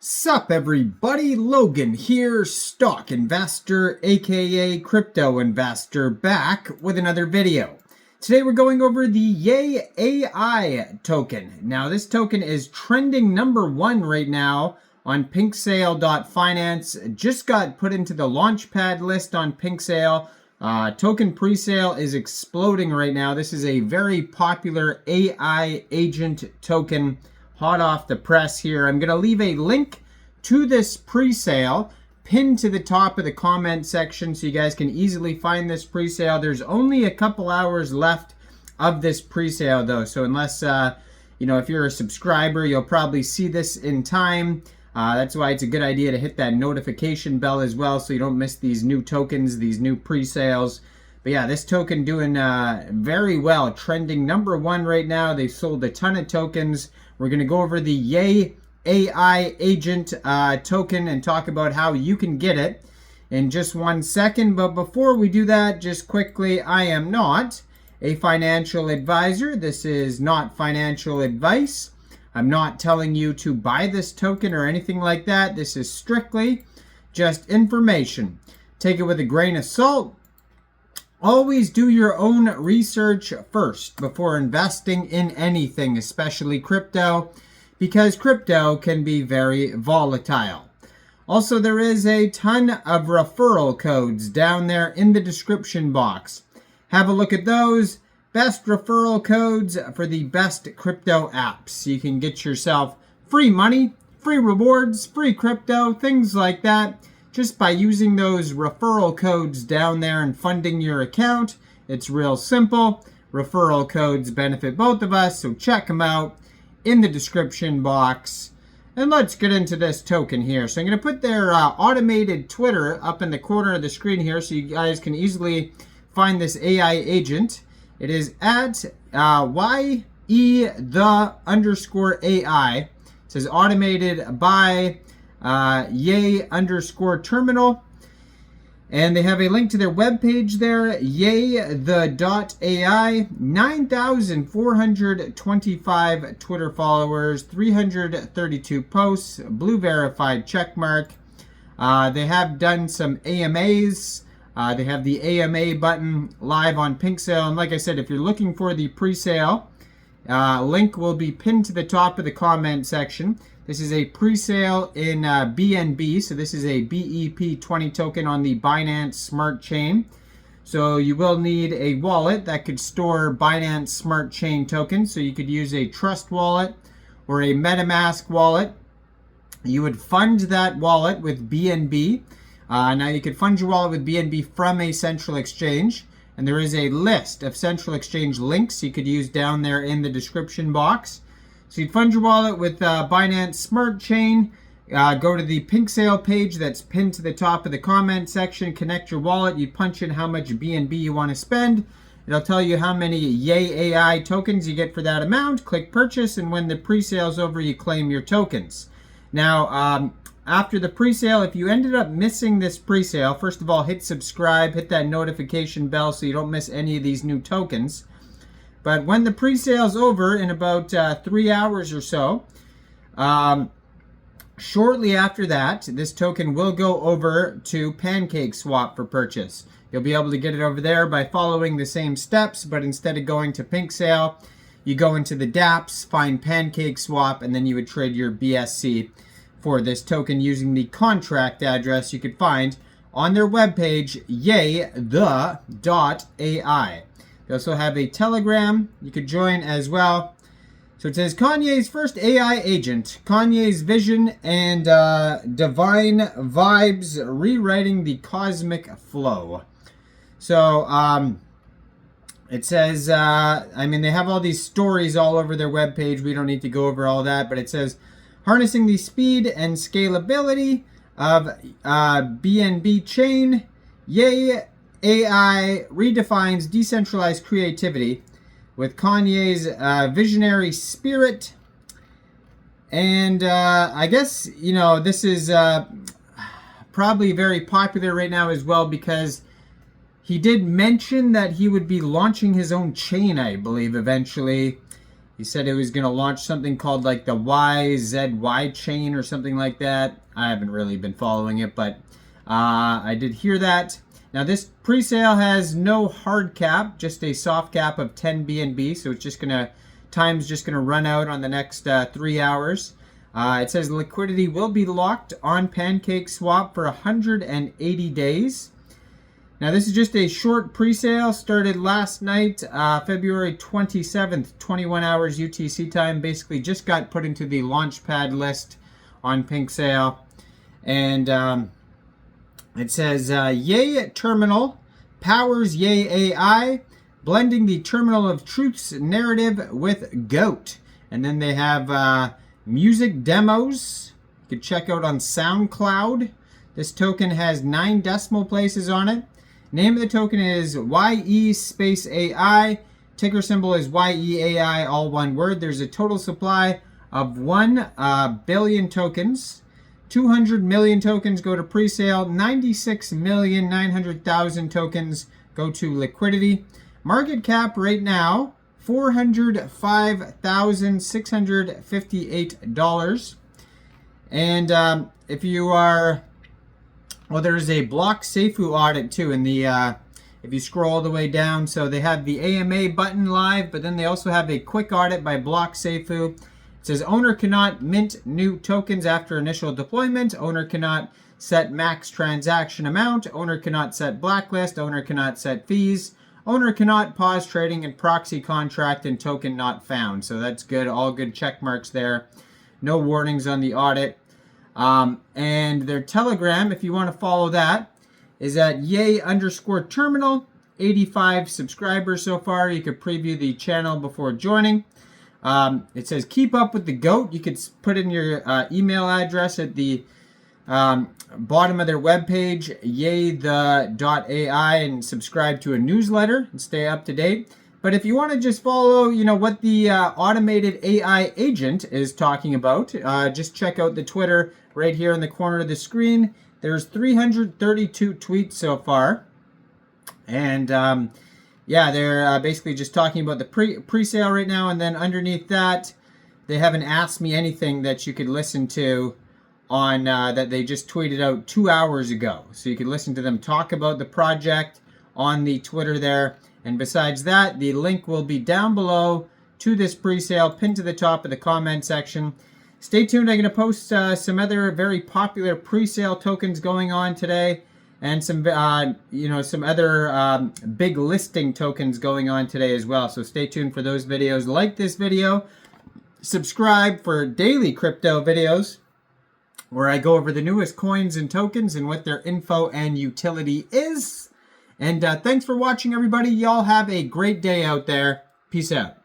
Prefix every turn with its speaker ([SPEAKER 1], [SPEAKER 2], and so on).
[SPEAKER 1] Sup everybody, Logan here, stock investor aka crypto investor, back with another video. Today we're going over the Yeai AI token. Now this token is trending #1 right now on Pinksale.finance. Just got put into the launchpad list on Pinksale. Token presale is exploding right now. This is a very popular AI agent token, hot off the press here. I'm going to leave a link to this presale pinned to the top of the comment section so you guys can easily find this presale. There's only a couple hours left of this presale though, so unless if you're a subscriber, you'll probably see this in time. That's why it's a good idea to hit that notification bell as well so you don't miss these new tokens, these new pre-sales. But yeah, this token doing very well, trending #1 right now. They've sold a ton of tokens. We're going to go over the Yeai AI agent token and talk about how you can get it in just 1 second. But before we do that, just quickly, I am not a financial advisor. This is not financial advice. I'm not telling you to buy this token or anything like that. This is strictly just information. Take it with a grain of salt. Always do your own research first before investing in anything, especially crypto, because crypto can be very volatile. Also, there is a ton of referral codes down there in the description box. Have a look at those. Best referral codes for the best crypto apps. You can get yourself free money, free rewards, free crypto, things like that, just by using those referral codes down there and funding your account. It's real simple. Referral codes benefit both of us, so check them out in the description box. And let's get into this token here. So I'm going to put their automated Twitter up in the corner of the screen here so you guys can easily find this AI agent. It is at YE_AI. It says automated by Yeai_terminal. And they have a link to their webpage there, Yeai.ai, 9,425 Twitter followers, 332 posts, blue verified checkmark. They have done some AMAs. They have the AMA button live on Pinksale. And like I said, if you're looking for the presale, link will be pinned to the top of the comment section. This is a presale in BNB, so this is a BEP20 token on the Binance Smart Chain. So you will need a wallet that could store Binance Smart Chain tokens. So you could use a Trust wallet or a MetaMask wallet. You would fund that wallet with BNB. Now you could fund your wallet with BNB from a central exchange. And there is a list of central exchange links you could use down there in the description box. So you'd fund your wallet with Binance Smart Chain, go to the Pinksale page that's pinned to the top of the comment section, connect your wallet, you punch in how much BNB you want to spend. It'll tell you how many Yeai AI tokens you get for that amount, click purchase, and when the presale's over, you claim your tokens. Now, after the presale, if you ended up missing this presale, first of all, hit subscribe, hit that notification bell so you don't miss any of these new tokens. But when the presale's over in about 3 hours or so, shortly after that, this token will go over to Pancakeswap for purchase. You'll be able to get it over there by following the same steps, but instead of going to Pinksale, you go into the dApps, find Pancakeswap, and then you would trade your BSC for this token using the contract address you could find on their webpage, Yeai.ai. They also have a Telegram you could join as well. So it says Kanye's first AI agent, Kanye's vision and divine vibes, rewriting the cosmic flow. So it says, they have all these stories all over their webpage. We don't need to go over all that, but it says harnessing the speed and scalability of BNB chain, Yeai AI redefines decentralized creativity with Kanye's visionary spirit. And I guess, this is probably very popular right now as well because he did mention that he would be launching his own chain, I believe, eventually. He said he was going to launch something called like the YZY chain or something like that. I haven't really been following it, but I did hear that. Now this pre-sale has no hard cap, just a soft cap of 10 BNB. So it's just time's just gonna run out on the next 3 hours. It says liquidity will be locked on Pancakeswap for 180 days. Now this is just a short pre-sale, started last night, February 27th, 21 hours UTC time. Basically just got put into the launchpad list on Presale. And it says, Yeai Terminal powers Yeai AI, blending the Terminal of Truth's narrative with GOAT. And then they have music demos you can check out on SoundCloud. This token has 9 decimal places on it. Name of the token is YE space AI. Ticker symbol is YEAI, all one word. There's a total supply of 1 billion tokens. 200 million tokens go to pre-sale. 96,900,000 tokens go to liquidity. Market cap right now, $405,658. And if you are... Well, there's a Block Seifu audit too in the, if you scroll all the way down. So they have the AMA button live, but then they also have a quick audit by Block Seifu. It says owner cannot mint new tokens after initial deployment. Owner cannot set max transaction amount. Owner cannot set blacklist. Owner cannot set fees. Owner cannot pause trading and proxy contract and token not found. So that's good. All good check marks there. No warnings on the audit. And their Telegram, if you want to follow that, is at Yeai_terminal. 85 subscribers so far. You could preview the channel before joining. It says keep up with the GOAT. You could put in your email address at the bottom of their webpage, yeai.ai, and subscribe to a newsletter and stay up to date. But if you want to just follow, what the automated AI agent is talking about, just check out the Twitter right here in the corner of the screen. There's 332 tweets so far. And yeah, they're basically just talking about the pre-sale right now. And then underneath that, they haven't asked me anything that you could listen to on that they just tweeted out 2 hours ago. So you could listen to them talk about the project on the Twitter there. And besides that, the link will be down below to this pre-sale, pinned to the top of the comment section. Stay tuned. I'm going to post some other very popular pre-sale tokens going on today, and some, some other big listing tokens going on today as well. So stay tuned for those videos. Like this video, subscribe for daily crypto videos, where I go over the newest coins and tokens and what their info and utility is. And thanks for watching, everybody. Y'all have a great day out there. Peace out.